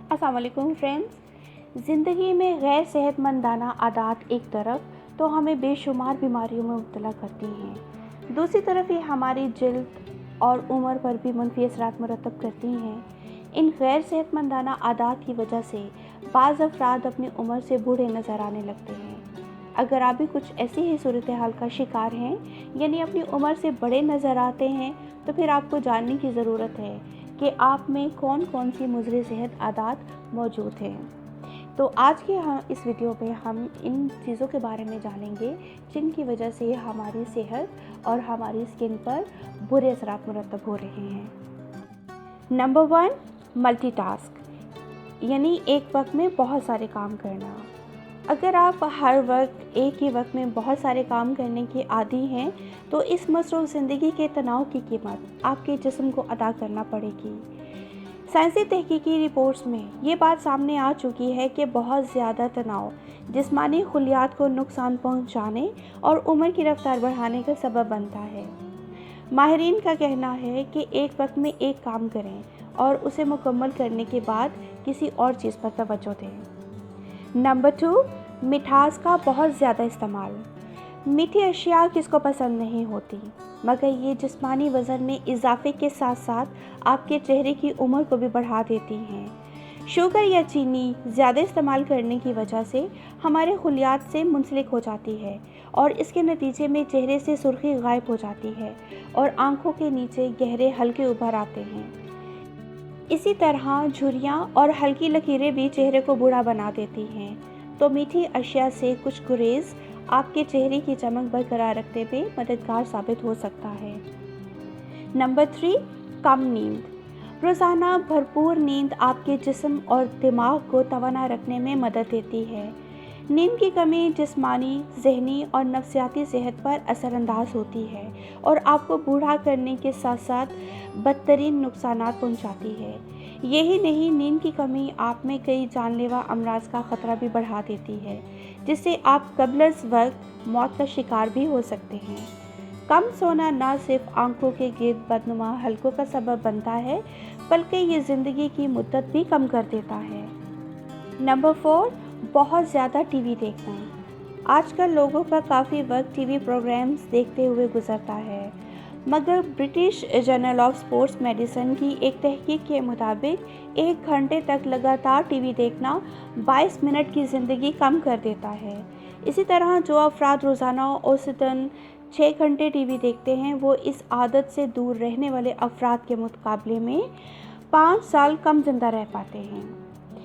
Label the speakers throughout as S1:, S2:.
S1: अस्सलाम वालेकुम फ्रेंड्स। ज़िंदगी में गैर सेहतमंदाना आदत एक तरफ तो हमें बेशुमार बीमारियों में मुब्तला करती हैं, दूसरी तरफ ये हमारी जल्द और उम्र पर भी मनफी असरात मुरतब करती हैं। इन गैर सेहतमंदाना आदत की वजह से बाज़ अफराद अपनी उम्र से बूढ़े नज़र आने लगते हैं। अगर आप भी कुछ ऐसी ही सूरत हाल का शिकार हैं, यानी अपनी उम्र से बड़े नज़र आते हैं, तो फिर आपको जानने की ज़रूरत है कि आप में कौन कौन सी मुज़र सेहत आदत मौजूद हैं। तो आज के इस वीडियो में हम इन चीज़ों के बारे में जानेंगे जिनकी वजह से हमारी सेहत और हमारी स्किन पर बुरे असरात मुरतब हो रहे हैं। नंबर 1, मल्टीटास्क, यानी एक वक्त में बहुत सारे काम करना। अगर आप हर वक्त एक ही वक्त में बहुत सारे काम करने के आदी हैं, तो इस मसरूफ़ ज़िंदगी के तनाव की कीमत आपके जिस्म को अदा करना पड़ेगी। साइंसी तहकीकी रिपोर्ट्स में ये बात सामने आ चुकी है कि बहुत ज़्यादा तनाव जिस्मानी खुलियात को नुकसान पहुंचाने और उम्र की रफ्तार बढ़ाने का सबब बनता है। माहिरीन का कहना है कि एक वक्त में एक काम करें और उसे मुकम्मल करने के बाद किसी और चीज़ पर तवज्जो दें। नंबर 2, मिठास का बहुत ज़्यादा इस्तेमाल। मीठी अशिया किसको पसंद नहीं होती, मगर ये जिस्मानी वज़न में इजाफे के साथ साथ आपके चेहरे की उम्र को भी बढ़ा देती हैं। शुगर या चीनी ज़्यादा इस्तेमाल करने की वजह से हमारे खुलियात से मुंसलिक हो जाती है और इसके नतीजे में चेहरे से सुर्खी गायब हो जाती है और आंखों के नीचे गहरे हल्के उभर आते हैं। इसी तरह झुर्रियाँ और हल्की लकीरें भी चेहरे को बूढ़ा बना देती हैं। तो मीठी अशिया से कुछ गुरेज आपके चेहरे की चमक बरकरार रखने में मददगार साबित हो सकता है। नंबर 3, कम नींद। रोज़ाना भरपूर नींद आपके जिस्म और दिमाग को तवाना रखने में मदद देती है। नींद की कमी जिस्मानी, ज़हनी और नफ्सियाती सेहत पर असरअंदाज होती है और आपको बूढ़ा करने के साथ साथ बदतरीन नुकसानात पहुंचाती है। यही नहीं, नींद की कमी आप में कई जानलेवा अमराज का ख़तरा भी बढ़ा देती है, जिससे आप क़ब्ल वक्त मौत का शिकार भी हो सकते हैं। कम सोना न सिर्फ आंखों के गिर्द बदनुमा हलकों का सबब बनता है, बल्कि ये ज़िंदगी की मुद्दत भी कम कर देता है। नंबर 4, बहुत ज़्यादा टीवी देखना। आजकल लोगों का काफ़ी वक्त टीवी प्रोग्राम्स देखते हुए गुजरता है, मगर British journal of sports medicine की एक तहकीक के मुताबिक 1 घंटे तक लगातार टीवी देखना 22 मिनट की ज़िंदगी कम कर देता है। इसी तरह जो अफराद रोज़ाना औसतन 6 घंटे टीवी देखते हैं, वो इस आदत से दूर रहने वाले अफराद के मुकाबले में 5 साल कम ज़िंदा रह पाते हैं।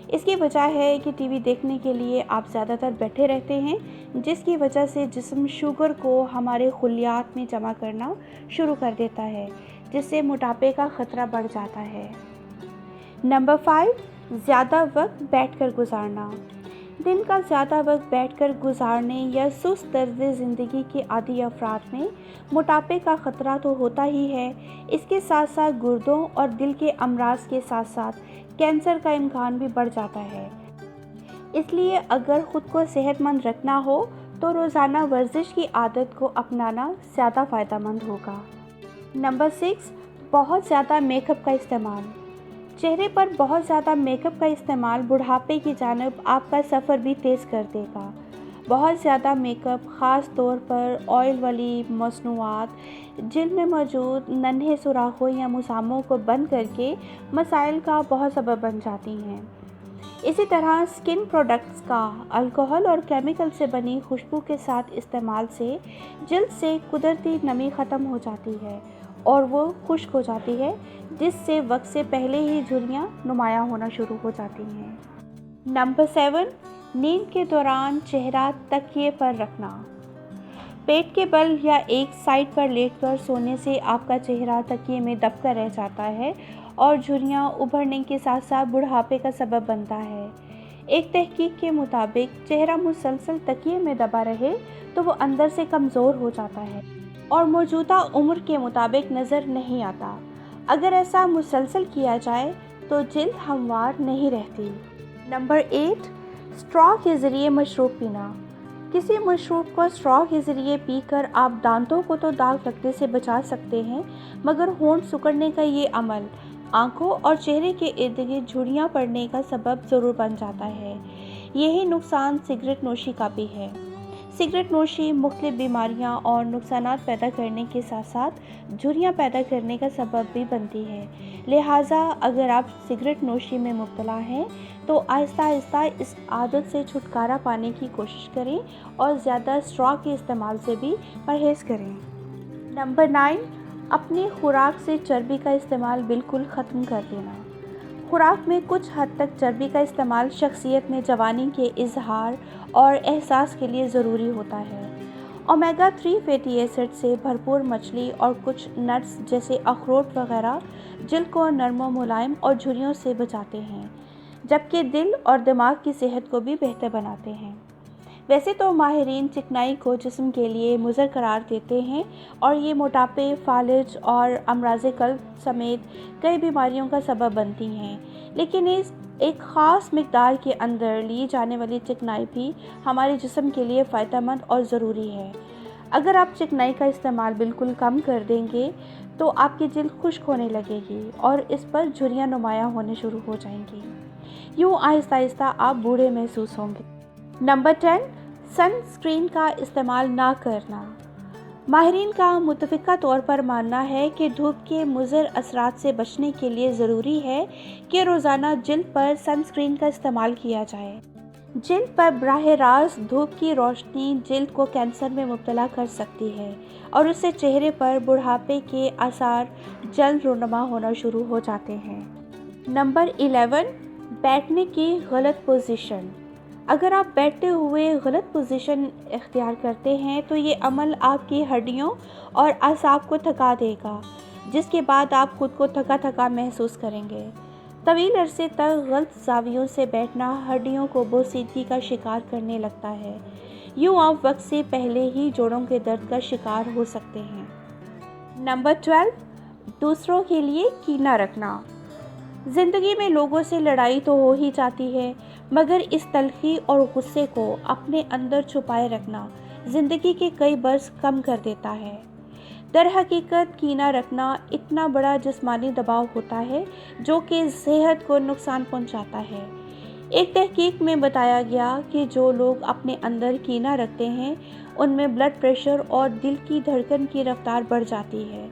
S1: इसकी वजह है कि टीवी देखने के लिए आप ज़्यादातर बैठे रहते हैं, जिसकी वजह से जिस्म शुगर को हमारे खुलियात में जमा करना शुरू कर देता है, जिससे मोटापे का ख़तरा बढ़ जाता है। नंबर 5, ज़्यादा वक्त बैठकर गुजारना। दिन का ज़्यादा वक्त बैठकर गुजारने या सुस्त तर्ज़ ज़िंदगी के आदी अफराद में मोटापे का ख़तरा तो होता ही है, इसके साथ साथ गुर्दों और दिल के अमराज के साथ साथ कैंसर का इम्कान भी बढ़ जाता है। इसलिए अगर ख़ुद को सेहतमंद रखना हो तो रोज़ाना वर्जिश की आदत को अपनाना ज़्यादा फ़ायदेमंद होगा। नंबर 6, बहुत ज़्यादा मेकअप का इस्तेमाल। चेहरे पर बहुत ज़्यादा मेकअप का इस्तेमाल बुढ़ापे की जानिब आपका सफ़र भी तेज़ कर देगा। बहुत ज़्यादा मेकअप, ख़ास तौर पर ऑयल वाली मसनूआत, जिल्द में मौजूद नन्हे सुराखों या मुसामों को बंद करके मसाइल का बहुत सबब बन जाती हैं। इसी तरह स्किन प्रोडक्ट्स का अल्कोहल और केमिकल से बनी खुशबू के साथ इस्तेमाल से जल्द से कुदरती नमी ख़त्म हो जाती है और वो खुश्क हो जाती है, जिससे वक्त से पहले ही झुर्रियाँ नुमायाँ होना शुरू हो जाती हैं। नंबर 7, नींद के दौरान चेहरा तकिए पर रखना। पेट के बल या एक साइड पर लेटकर सोने से आपका चेहरा तकिए में दबका रह जाता है और झुर्रियाँ उभरने के साथ साथ बुढ़ापे का सबब बनता है। एक तहकीक के मुताबिक चेहरा मुसलसल तकिए में दबा रहे तो वो अंदर से कमज़ोर हो जाता है और मौजूदा उम्र के मुताबिक नज़र नहीं आता। अगर ऐसा मुसलसल किया जाए तो जिल्द हमवार नहीं रहती। नंबर 8, स्ट्रॉ के ज़रिए मशरूब पीना। किसी मशरूब को स्ट्रॉ के ज़रिए पीकर आप दांतों को तो दाग लगने से बचा सकते हैं, मगर होंठ सिकुड़ने का ये अमल आंखों और चेहरे के इर्द गिर्द झुर्रियाँ पड़ने का सबब ज़रूर बन जाता है। यही नुकसान सिगरेट नोशी का भी है। सिगरेट नोशी मुख्तलिफ बीमारियां और नुकसानात पैदा करने के साथ साथ झुर्रियाँ पैदा करने का सबब भी बनती है। लिहाजा अगर आप सिगरेट नोशी में मुब्तला हैं तो आहिस्ता आहिस्ता इस आदत से छुटकारा पाने की कोशिश करें और ज़्यादा स्ट्रॉ के इस्तेमाल से भी परहेज़ करें। नंबर 9, अपनी खुराक से चर्बी का इस्तेमाल बिल्कुल ख़त्म कर देना। खुराक में कुछ हद तक चर्बी का इस्तेमाल शख्सियत में जवानी के इजहार और एहसास के लिए ज़रूरी होता है। ओमेगा 3 फैटी एसिड से भरपूर मछली और कुछ नट्स जैसे अखरोट वगैरह जिल्द को नरम व मुलायम और झुर्रियों से बचाते हैं, जबकि दिल और दिमाग की सेहत को भी बेहतर बनाते हैं। वैसे तो माहिरीन चिकनाई को जिस्म के लिए मुज़र करार देते हैं और ये मोटापे, फालिज और अमराज़ क़ल्ब समेत कई बीमारियों का सबब बनती हैं, लेकिन इस एक ख़ास मिक़दार के अंदर ली जाने वाली चिकनाई भी हमारे जिस्म के लिए फ़ायदेमंद और ज़रूरी है। अगर आप चिकनाई का इस्तेमाल बिल्कुल कम कर देंगे तो आपकी जिल्द खुश्क होने लगेगी और इस पर झुर्रियाँ नुमायाँ होने शुरू हो जाएंगी। यूँ आहिस्ता आहिस्ता आप बूढ़े महसूस होंगे। नंबर 10, सनस्क्रीन का इस्तेमाल ना करना। माहिरीन का मुतफ़िक़ा तौर पर मानना है कि धूप के मुज़र असरात से बचने के लिए ज़रूरी है कि रोज़ाना जिल्द पर सनस्क्रीन का इस्तेमाल किया जाए। जिल्द पर बराह रास्त धूप की रोशनी जिल्द को कैंसर में मुब्तला कर सकती है और उससे चेहरे पर बुढ़ापे के आसार जल्द रूनुमा होना शुरू हो जाते हैं। नंबर 11, बैठने की गलत पोजीशन। अगर आप बैठते हुए गलत पोजीशन इख्तियार करते हैं तो ये अमल आपकी हड्डियों और आसाब को थका देगा, जिसके बाद आप खुद को थका थका महसूस करेंगे। तवील अरसे तक गलत ज़ावियों से बैठना हड्डियों को बोसीदगी का शिकार करने लगता है। यूँ आप वक्त से पहले ही जोड़ों के दर्द का शिकार हो सकते हैं। नंबर 12, दूसरों के लिए कीना रखना। ज़िंदगी में लोगों से लड़ाई तो हो ही जाती है, मगर इस तलखी और गुस्से को अपने अंदर छुपाए रखना ज़िंदगी के कई बरस कम कर देता है। दर हकीकत कीना रखना इतना बड़ा जिस्मानी दबाव होता है जो कि सेहत को नुकसान पहुंचाता है। एक तहकीक में बताया गया कि जो लोग अपने अंदर कीना रखते हैं उनमें ब्लड प्रेशर और दिल की धड़कन की रफ्तार बढ़ जाती है,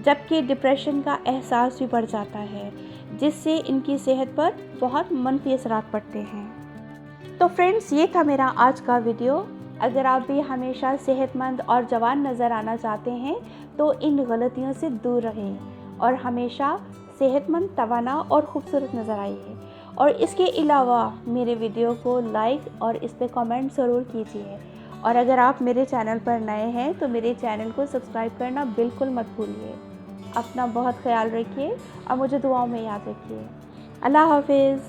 S1: जबकि डिप्रेशन का एहसास भी बढ़ जाता है, जिससे इनकी सेहत पर बहुत मनफी असरात पड़ते हैं। तो फ्रेंड्स, ये था मेरा आज का वीडियो। अगर आप भी हमेशा सेहतमंद और जवान नज़र आना चाहते हैं तो इन गलतियों से दूर रहें और हमेशा सेहतमंद, तवाना और ख़ूबसूरत नज़र आइए। और इसके अलावा मेरे वीडियो को लाइक और इस पर कमेंट ज़रूर कीजिए। और अगर आप मेरे चैनल पर नए हैं तो मेरे चैनल को सब्सक्राइब करना बिल्कुल मत भूलिए। अपना बहुत ख्याल रखिए और मुझे दुआओं में याद रखिए। अल्लाह हाफिज़।